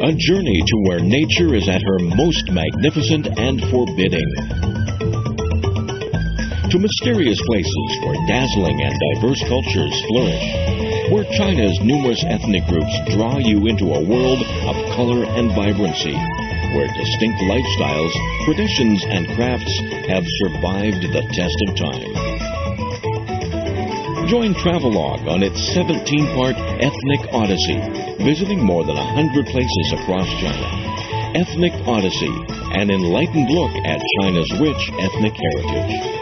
A journey to where nature is at her most magnificent and forbidding. To mysterious places where dazzling and diverse cultures flourish. Where China's numerous ethnic groups draw you into a world of color and vibrancy. Where distinct lifestyles, traditions, and crafts have survived the test of time. Join Travelogue on its 17-part Ethnic Odyssey, visiting more than 100 places across China. Ethnic Odyssey, an enlightened look at China's rich ethnic heritage.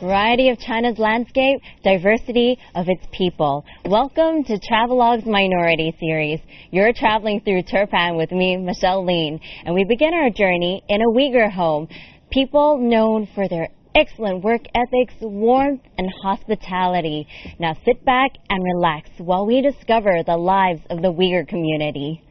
Variety of China's landscape, diversity of its people. Welcome to Travelogue's Minority Series. You're traveling through Turpan with me, Michelle Lean, and we begin our journey in a Uyghur home. People known for their excellent work ethics, warmth, and hospitality. Now sit back and relax while we discover the lives of the Uyghur community.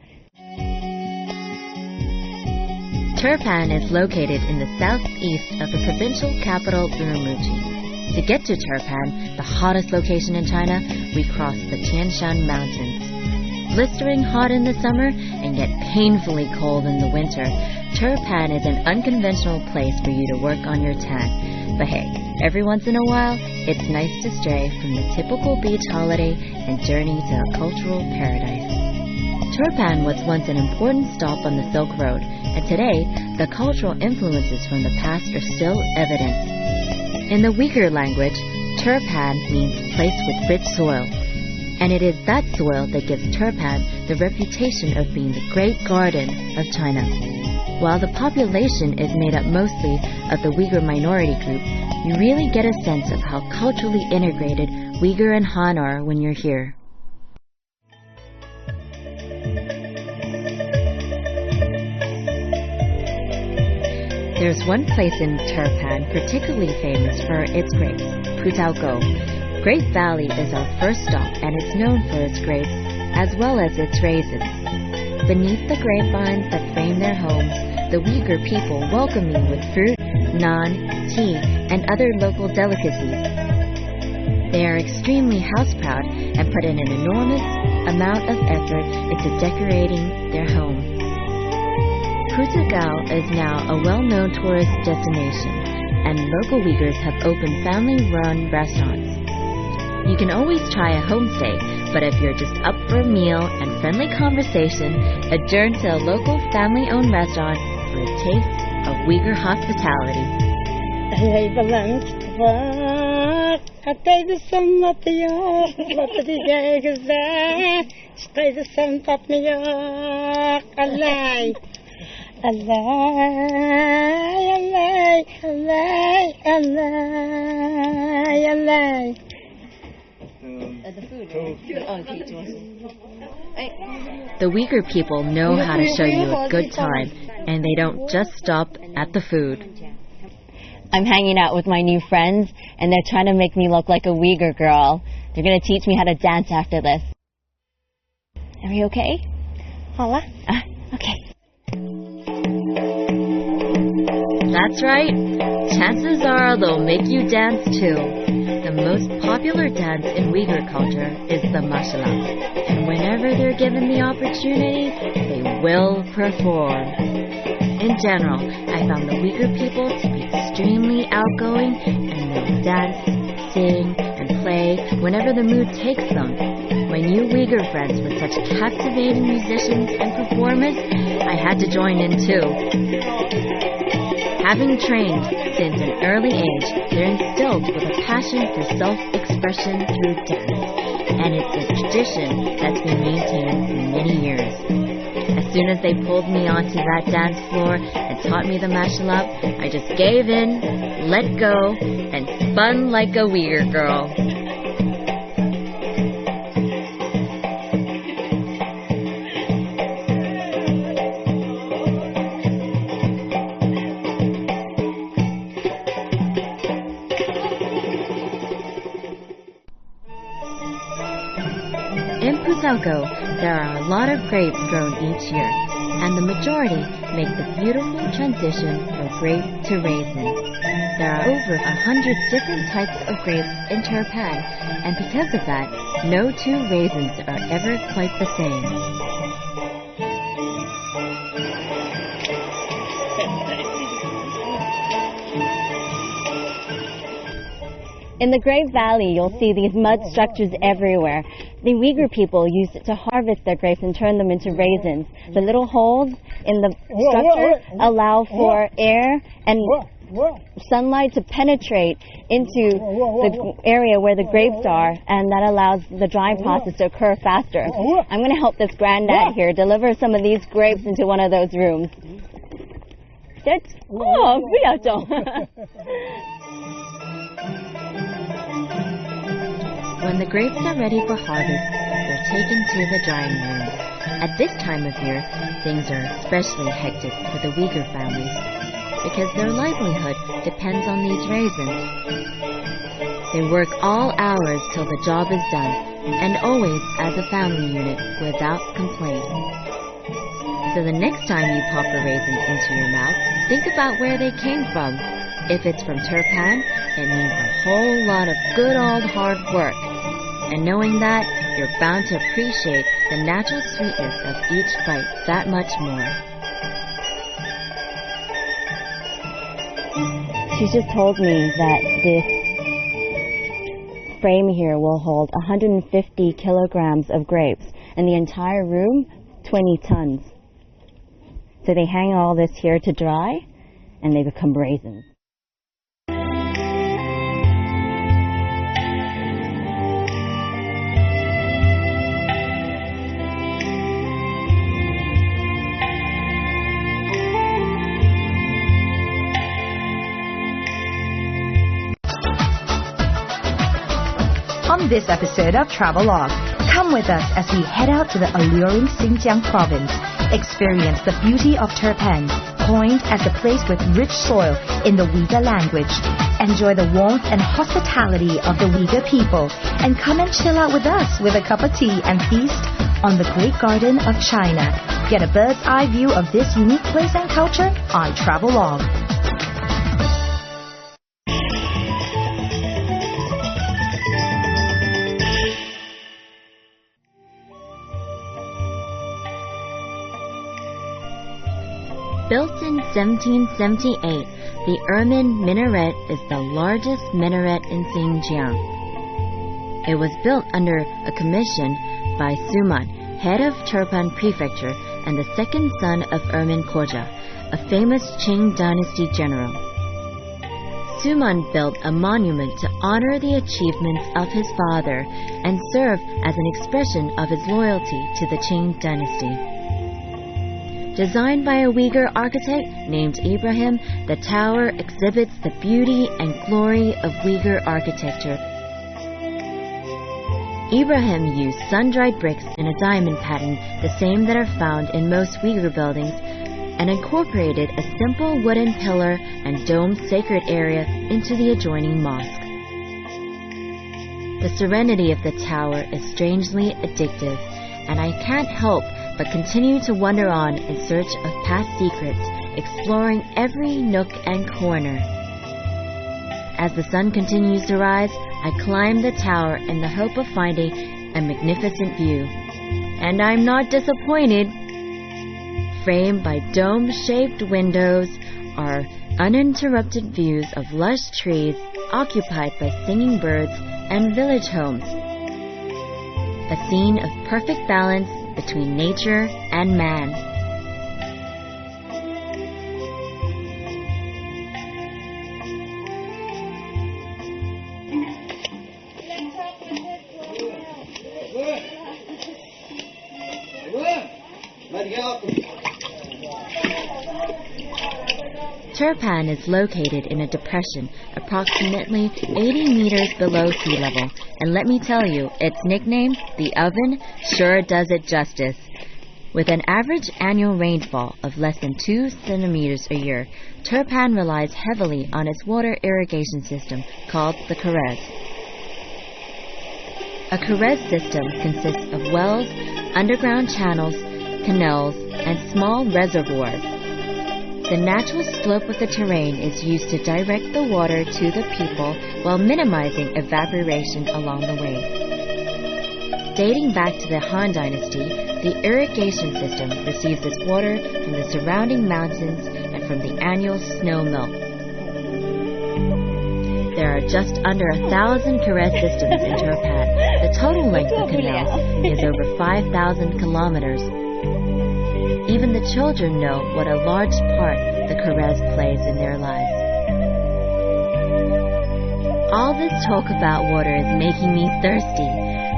Turpan is located in the southeast of the provincial capital Urumqi. To get to Turpan, the hottest location in China, we cross the Tian Shan Mountains. Blistering hot in the summer and yet painfully cold in the winter, Turpan is an unconventional place for you to work on your tan. But hey, every once in a while, it's nice to stray from the typical beach holiday and journey to a cultural paradise. Turpan was once an important stop on the Silk Road, and today, the cultural influences from the past are still evident. In the Uyghur language, Turpan means place with rich soil, and it is that soil that gives Turpan the reputation of being the Great Garden of China. While the population is made up mostly of the Uyghur minority group, you really get a sense of how culturally integrated Uyghur and Han are when you're here. There's one place in Turpan particularly famous for its grapes, Putaoko. Grape Valley is our first stop, and it's known for its grapes as well as its raisins. Beneath the grapevines that frame their homes, the Uyghur people welcome you with fruit, naan, tea, and other local delicacies. They are extremely house-proud and put in an enormous amount of effort into decorating their home. Putaoko is now a well-known tourist destination, and local Uyghurs have opened family-run restaurants. You can always try a homestay, but if you're just up for a meal and friendly conversation, adjourn to a local family-owned restaurant for a taste of Uyghur hospitality. The Uyghur people know how to show you a good time, and they don't just stop at the food. I'm hanging out with my new friends, and they're trying to make me look like a Uyghur girl. They're going to teach me how to dance after this. Are we okay? Hola? Okay. That's right. Chances are they'll make you dance too. The most popular dance in Uyghur culture is the mashala, and whenever they're given the opportunity, they will perform. In general, I found the Uyghur people to be extremely outgoing, and they'll dance, sing, and play whenever the mood takes them. My new Uyghur friends were such captivating musicians and performers, I had to join in too. Having trained since an early age, they're instilled with a passion for self-expression through dance, and it's a tradition that's been maintained for many years. As soon as they pulled me onto that dance floor and taught me the martial art, I just gave in, let go, and spun like a Uyghur girl. In Putalco, there are a lot of grapes grown each year, and the majority make the beautiful transition from grape to raisin. There are over 100 different types of grapes in Turpan, and because of that, no two raisins are ever quite the same. In the Grape Valley, you'll see these mud structures everywhere. The Uyghur people used it to harvest their grapes and turn them into raisins. The little holes in the structure allow for air and sunlight to penetrate into the area where the grapes are, and that allows the drying process to occur faster. I'm going to help this granddad here deliver some of these grapes into one of those rooms. When the grapes are ready for harvest, they're taken to the drying room. At this time of year, things are especially hectic for the Uyghur families because their livelihood depends on these raisins. They work all hours till the job is done, and always as a family unit without complaint. So the next time you pop a raisin into your mouth, think about where they came from. If it's from Turpan, it means a whole lot of good old hard work. And knowing that, you're bound to appreciate the natural sweetness of each bite that much more. She just told me that this frame here will hold 150 kilograms of grapes, and the entire room, 20 tons. So they hang all this here to dry, and they become raisins. On this episode of Travelogue, come with us as we head out to the alluring Xinjiang province, experience the beauty of Turpan, coined as a place with rich soil in the Uyghur language. Enjoy the warmth and hospitality of the Uyghur people, and come and chill out with us with a cup of tea and feast on the Great Garden of China. Get a bird's eye view of this unique place and culture on Travelogue. Built in 1778, the Ermin Minaret is the largest minaret in Xinjiang. It was built under a commission by Suman, head of Turpan Prefecture and the second son of Ermin Koja, a famous Qing dynasty general. Suman built a monument to honor the achievements of his father and serve as an expression of his loyalty to the Qing dynasty. Designed by a Uyghur architect named Ibrahim, the tower exhibits the beauty and glory of Uyghur architecture. Ibrahim used sun-dried bricks in a diamond pattern, the same that are found in most Uyghur buildings, and incorporated a simple wooden pillar and domed sacred area into the adjoining mosque. The serenity of the tower is strangely addictive, and I can't help but continue to wander on in search of past secrets, exploring every nook and corner. As the sun continues to rise, I climb the tower in the hope of finding a magnificent view. And I'm not disappointed. Framed by dome-shaped windows are uninterrupted views of lush trees occupied by singing birds and village homes. A scene of perfect balance between nature and man. Turpan is located in a depression approximately 80 meters below sea level, and let me tell you, its nickname, the Oven, sure does it justice. With an average annual rainfall of less than 2 centimeters a year, Turpan relies heavily on its water irrigation system called the Karez. A Karez system consists of wells, underground channels, canals, and small reservoirs. The natural slope of the terrain is used to direct the water to the people while minimizing evaporation along the way. Dating back to the Han Dynasty, the irrigation system receives its water from the surrounding mountains and from the annual snow melt. There are just under 1,000 Karez systems in Turpan. The total length of canals is over 5,000 kilometers. Even the children know what a large part the Karez plays in their lives. All this talk about water is making me thirsty.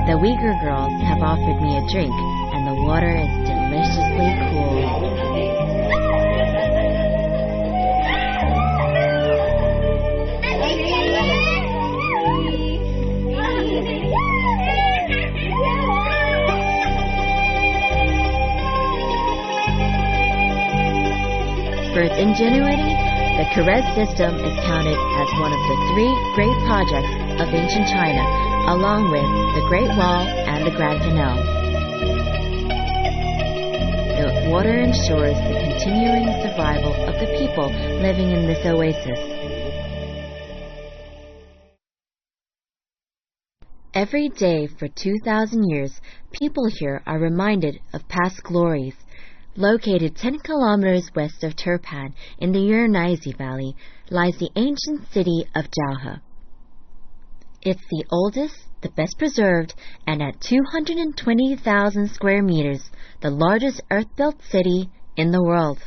The Uyghur girls have offered me a drink, and the water is deliciously cool. For its ingenuity, the Karez system is counted as one of the 3 great projects of ancient China, along with the Great Wall and the Grand Canal. The water ensures the continuing survival of the people living in this oasis. Every day for 2,000 years, people here are reminded of past glories. Located 10 kilometers west of Turpan in the Urnaizi Valley lies the ancient city of Jauhe. It's the oldest, the best preserved, and at 220,000 square meters, the largest earth-built city in the world.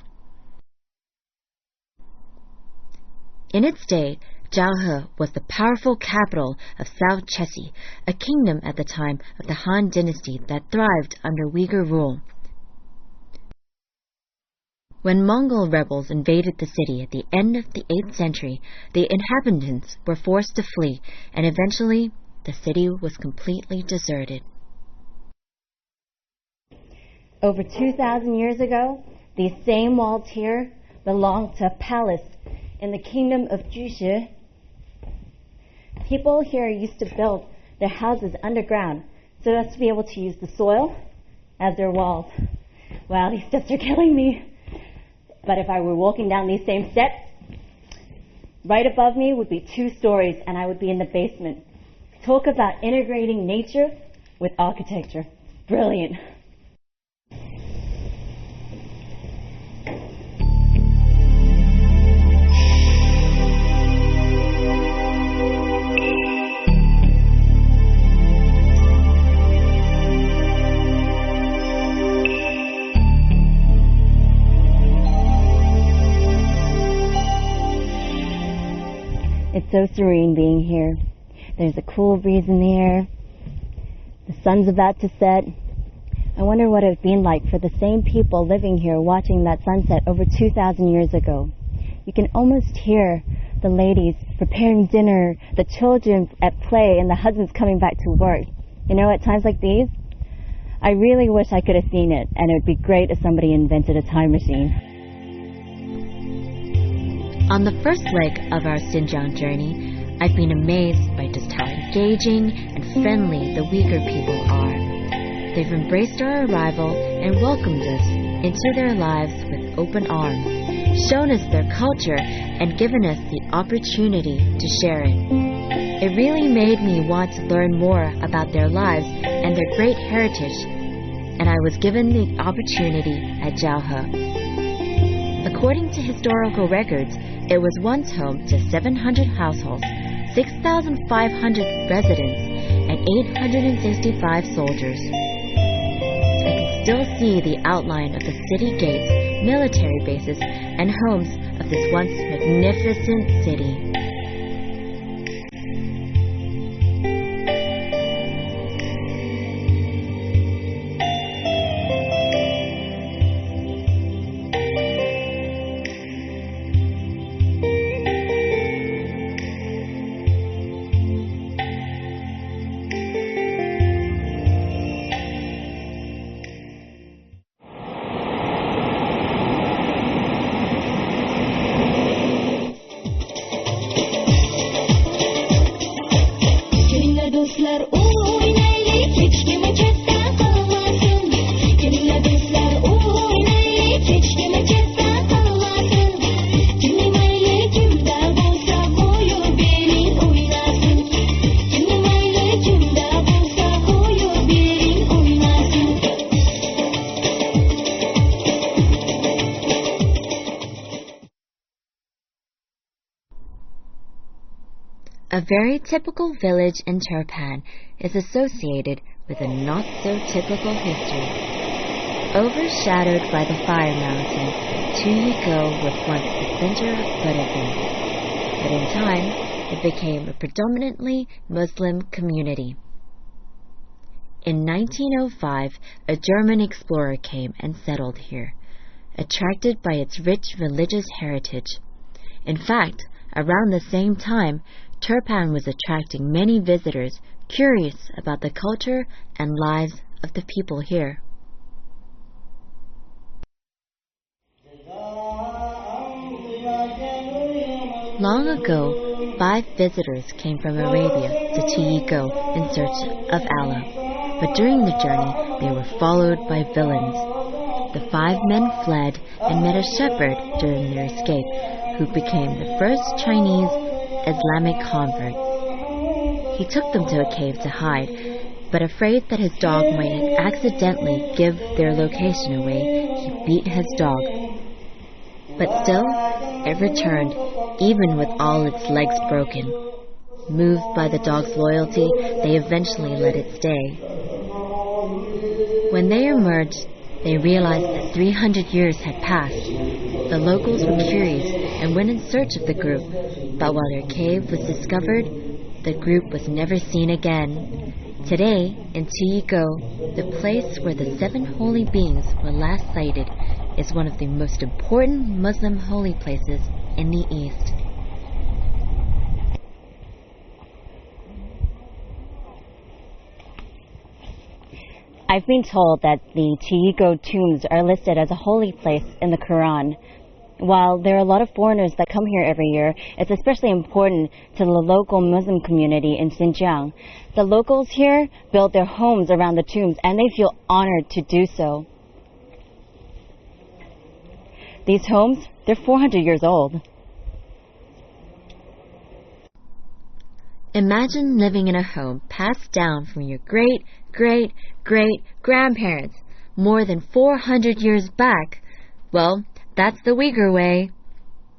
In its day, Jauhe was the powerful capital of South Chesi, a kingdom at the time of the Han Dynasty that thrived under Uyghur rule. When Mongol rebels invaded the city at the end of the 8th century, the inhabitants were forced to flee, and eventually the city was completely deserted. Over 2,000 years ago, these same walls here belonged to a palace in the kingdom of Jushi. People here used to build their houses underground so as to be able to use the soil as their walls. Wow, these steps are killing me. But if I were walking down these same steps, right above me would be 2 stories and I would be in the basement. Talk about integrating nature with architecture. Brilliant. It's so serene being here. There's a cool breeze in the air. The sun's about to set. I wonder what it would be like for the same people living here watching that sunset over 2,000 years ago. You can almost hear the ladies preparing dinner, the children at play, and the husbands coming back to work. You know, at times like these, I really wish I could have seen it, and it would be great if somebody invented a time machine. On the first leg of our Xinjiang journey, I've been amazed by just how engaging and friendly the Uyghur people are. They've embraced our arrival and welcomed us into their lives with open arms, shown us their culture, and given us the opportunity to share it. It really made me want to learn more about their lives and their great heritage, and I was given the opportunity at Jauhe. According to historical records, it was once home to 700 households, 6,500 residents, and 865 soldiers. I can still see the outline of the city gates, military bases, and homes of this once magnificent city. dostlar oynayıp hiç kimi çekten kalmasın. Kiminle dostlar oynayıp hiç kimi çekten kalmasın. Kimin aile kimde bolsa koyu birin oynasın. Kimin aile kimde bolsa koyu birin oynasın. A very typical village in Turpan is associated with a not-so-typical history. Overshadowed by the Fire Mountain, Tuyiko was once the center of Buddhism, but in time it became a predominantly Muslim community. In 1905, a German explorer came and settled here, attracted by its rich religious heritage. In fact, around the same time, Turpan was attracting many visitors curious about the culture and lives of the people here. Long ago, 5 visitors came from Arabia to Tuyiko in search of Allah, but during the journey they were followed by villains. The 5 men fled and met a shepherd during their escape, who became the first Chinese Islamic convert. He took them to a cave to hide, but afraid that his dog might accidentally give their location away, he beat his dog. But still, it returned, even with all its legs broken. Moved by the dog's loyalty, they eventually let it stay. When they emerged, they realized that 300 years had passed. The locals were curious and went in search of the group, but while their cave was discovered, the group was never seen again. Today, in Tuyiko, the place where the 7 holy beings were last sighted, is one of the most important Muslim holy places in the East. I've been told that the Tuyiko tombs are listed as a holy place in the Quran. While there are a lot of foreigners that come here every year, it's especially important to the local Muslim community in Xinjiang. The locals here build their homes around the tombs, and they feel honored to do so. These homes, they're 400 years old. Imagine living in a home passed down from your great-great-great-grandparents more than 400 years back. Well, that's the Uyghur way.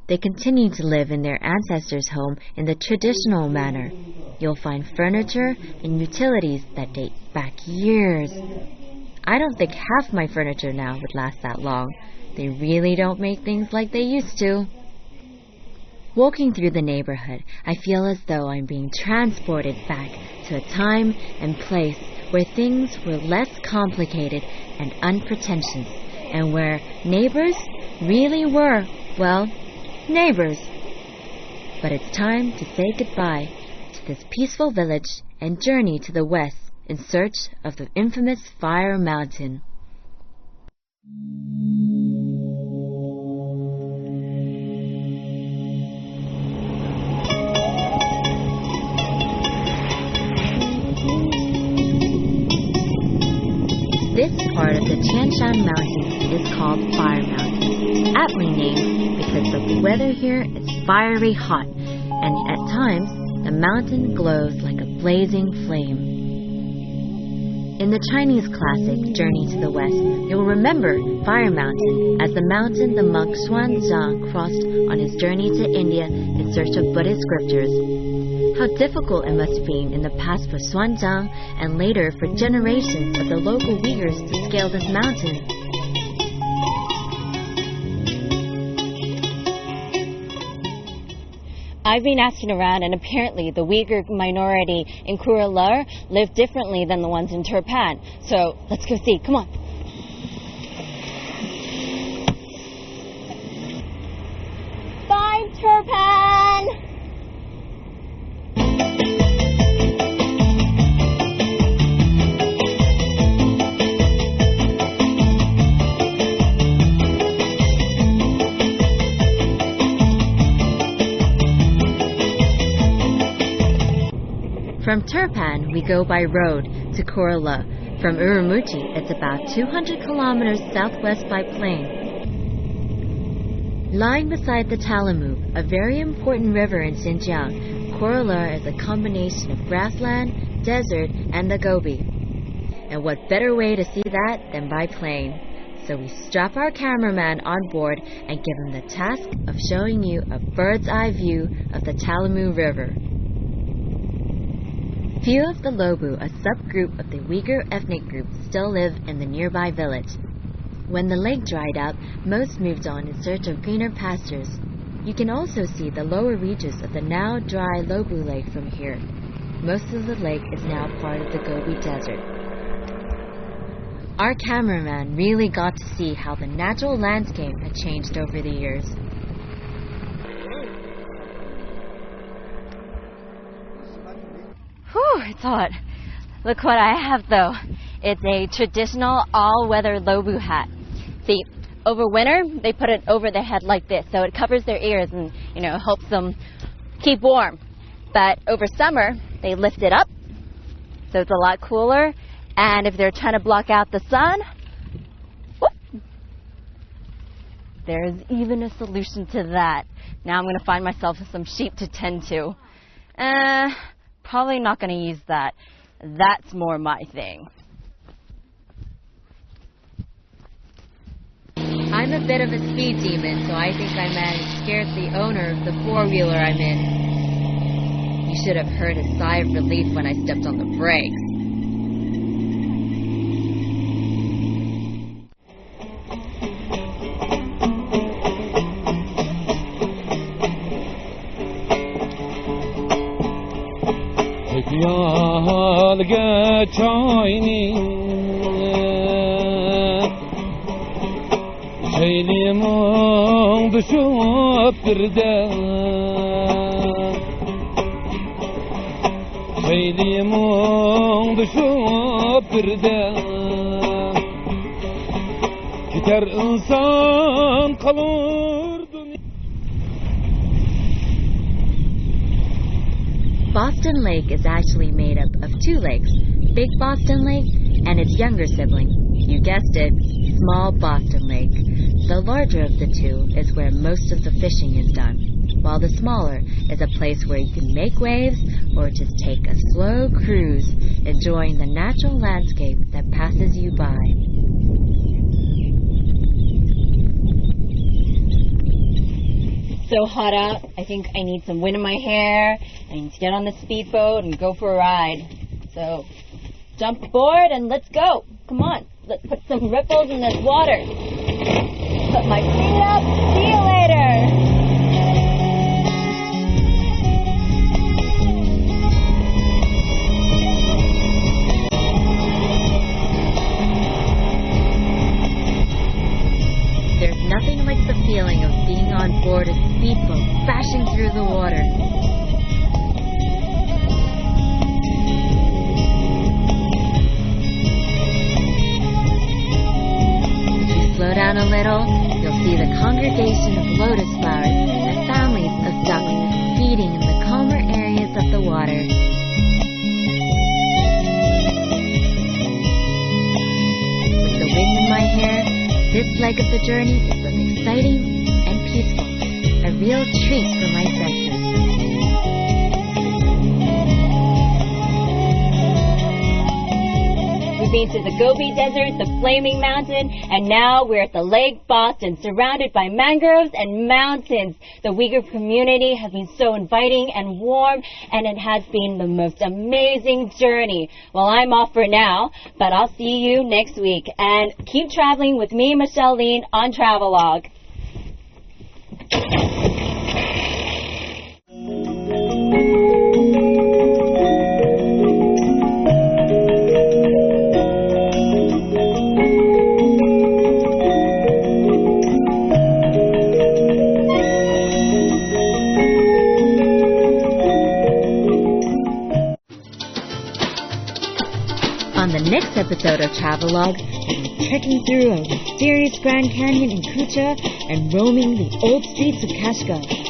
They continue to live in their ancestors' home in the traditional manner. You'll find furniture and utilities that date back years. I don't think half my furniture now would last that long. They really don't make things like they used to. Walking through the neighborhood, I feel as though I'm being transported back to a time and place where things were less complicated and unpretentious, and where neighbors really were, well, neighbors. But it's time to say goodbye to this peaceful village and journey to the west in search of the infamous Fire Mountain. This part of the Tianshan Mountains is called Fire Mountain, aptly named because the weather here is fiery hot, and at times the mountain glows like a blazing flame. In the Chinese classic Journey to the West, you'll remember Fire Mountain as the mountain the monk Xuanzang crossed on his journey to India in search of Buddhist scriptures. How difficult it must have been in the past for Xuanzang and later for generations of the local Uyghurs to scale this mountain. I've been asking around, and apparently the Uyghur minority in Kurala live differently than the ones in Turpan. So let's go see. Come on. Bye, Turpan! From Turpan, we go by road to Korla. From Urumqi, it's about 200 kilometers southwest by plane. Lying beside the Talamu, a very important river in Xinjiang, Korla is a combination of grassland, desert, and the Gobi. And what better way to see that than by plane? So we strap our cameraman on board and give him the task of showing you a bird's eye view of the Talamu River. Few of the Lobu, a subgroup of the Uyghur ethnic group, still live in the nearby village. When the lake dried up, most moved on in search of greener pastures. You can also see the lower reaches of the now dry Lobu Lake from here. Most of the lake is now part of the Gobi Desert. Our cameraman really got to see how the natural landscape had changed over the years. Whew, it's hot. Look what I have though. It's a traditional all-weather Lobu hat. See, over winter, they put it over their head like this, so it covers their ears and, helps them keep warm. But over summer, they lift it up, so it's a lot cooler. And if they're trying to block out the sun, whoop, there's even a solution to that. Now I'm going to find myself some sheep to tend to. Probably not going to use that. That's more my thing. I'm a bit of a speed demon, so I think I managed to scare the owner of the four-wheeler I'm in. You should have heard his sigh of relief when I stepped on the brakes. Boston Lake is actually made up of two lakes, Big Boston Lake and its younger sibling, you guessed it, Small Boston Lake. The larger of the two is where most of the fishing is done, while the smaller is a place where you can make waves or just take a slow cruise, enjoying the natural landscape that passes you by. So hot out, I think I need some wind in my hair. I need to get on the speedboat and go for a ride. So jump aboard and let's go. Come on, let's put some ripples in this water. Put my feet up. See you later. There's nothing like the feeling of being on board a speedboat crashing through the water. If you slow down a little, you'll see the congregation of lotus flowers and families of ducks feeding in the calmer areas of the water. With the wind in my hair, this leg of the journey is both exciting and peaceful, a real treat for my senses. We've been to the Gobi Desert, the Flaming Mountain, and now we're at the Lake Boston, surrounded by mangroves and mountains. The Uyghur community has been so inviting and warm, and it has been the most amazing journey. Well, I'm off for now, but I'll see you next week. And keep traveling with me, Michelle Lean, on Travelogue. On the next episode of Travelogue, we'll be trekking through a mysterious Grand Canyon in Kucha and roaming the old streets of Kashgar.